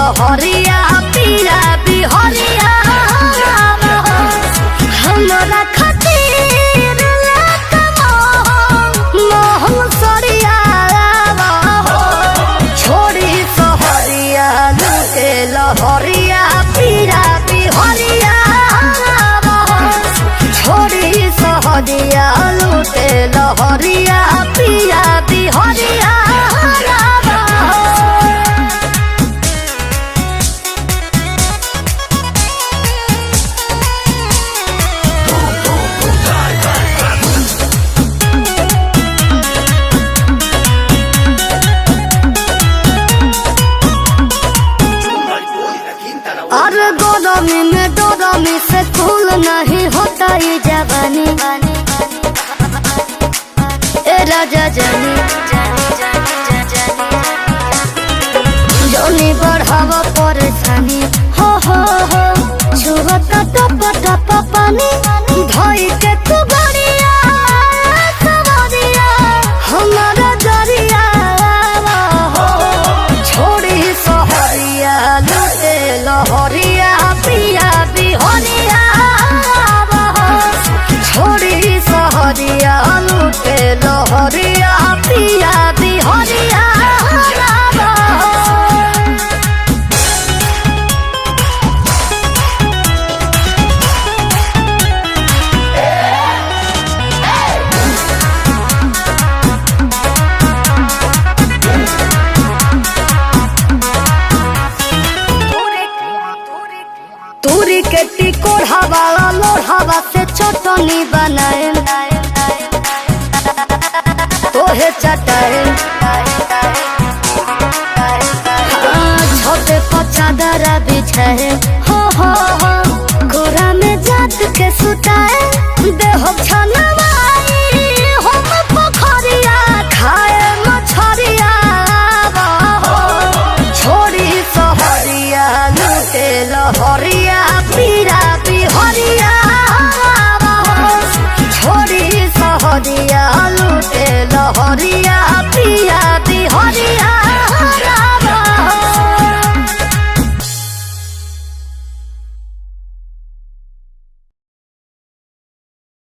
लहरिया पिया बिहरिया हमरा खातिर मोहन सरिया छोड़ी सहरिया लूटे लहरिया पिया बिहरिया छोड़ी सहरिया लूटे लहरिया पिया बिहरिया और गोदामी में डोदामी से फूल नहीं होता ये जवानी ए राजा जानी जोनी बढ़ावा परेशानी हो छुवता टप टप पानी धोई के तू बढ़िया सवरिया हमारा दरिया छोड़ी सहरिया लूटे लहरिया पिया बिहरिया छोड़ी सहरिया लूटे लहरिया पिया बिहरिया तूरी के टिकोढ़ावा लोढ़ावा से चटनी बनाए तोहे चटाए छोटे पचादरा बिछाए हो घोड़ा में जात के सुताए देह छनवाई हम पोखरिया खाए मछरिया छोड़ी सहरिया लूटे लहरिया